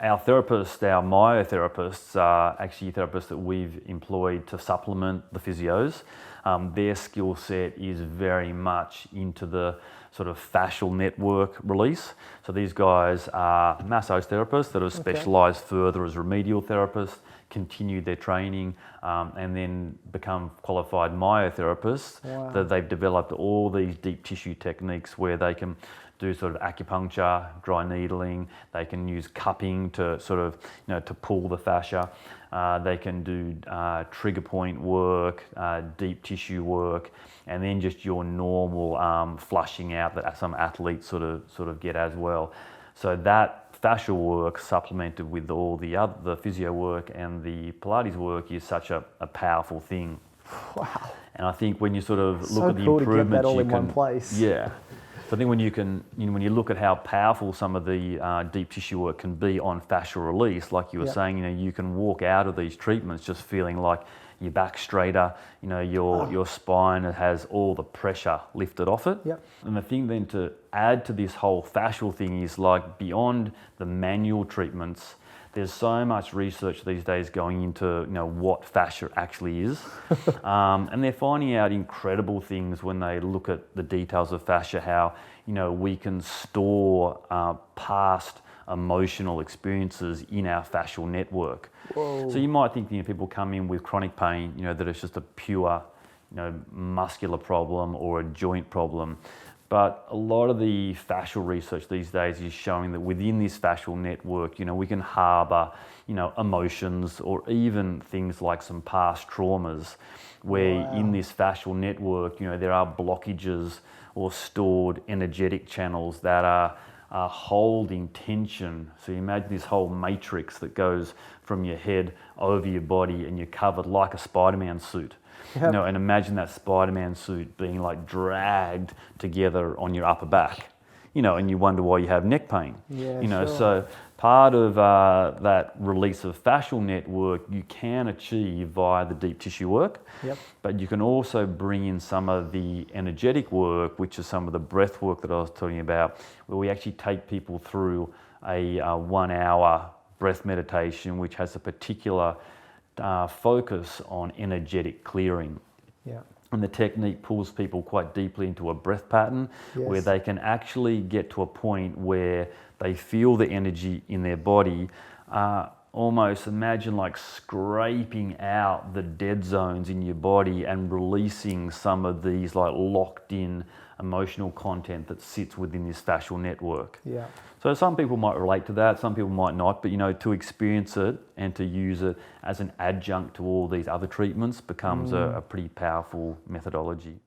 Our therapists, our myotherapists, are actually therapists that we've employed to supplement the physios. Their skill set is very much into the sort of fascial network release. So these guys are massage therapists that have specialised further as remedial therapists, continued their training, and then become qualified myotherapists. Wow. That they've developed all these deep tissue techniques where they can do sort of acupuncture, dry needling. They can use cupping to sort of, to pull the fascia. They can do trigger point work, deep tissue work, and then just your normal flushing out that some athletes sort of get as well. So that fascial work supplemented with all the physio work and the Pilates work is such a powerful thing. Wow. And I think when you sort of look So at the cool to improvements, get that all you in can, one place. yeah. So I think when you look at how powerful some of the deep tissue work can be on fascial release, like you were saying, you can walk out of these treatments just feeling like your back's straighter, your spine has all the pressure lifted off it. Yep. And the thing then to add to this whole fascial thing is like beyond the manual treatments, there's so much research these days going into what fascia actually is, and they're finding out incredible things when they look at the details of fascia. How we can store past emotional experiences in our fascial network. Whoa. So you might think people come in with chronic pain, that it's just a pure muscular problem or a joint problem. But a lot of the fascial research these days is showing that within this fascial network, we can harbour, emotions or even things like some past traumas where in this fascial network, there are blockages or stored energetic channels that are holding tension. So you imagine this whole matrix that goes from your head over your body and you're covered like a Spider-Man suit. Yep. And imagine that Spider-Man suit being like dragged together on your upper back, and you wonder why you have neck pain. Yeah, sure. So part of that release of fascial network you can achieve via the deep tissue work. Yep. But you can also bring in some of the energetic work, which is some of the breath work that I was talking about, where we actually take people through a 1 hour breath meditation, which has a particular focus on energetic clearing. Yeah. And the technique pulls people quite deeply into a breath pattern where they can actually get to a point where they feel the energy in their body, almost imagine like scraping out the dead zones in your body and releasing some of these like locked in emotional content that sits within this fascial network. Yeah. So some people might relate to that, some people might not, but to experience it and to use it as an adjunct to all these other treatments becomes a pretty powerful methodology.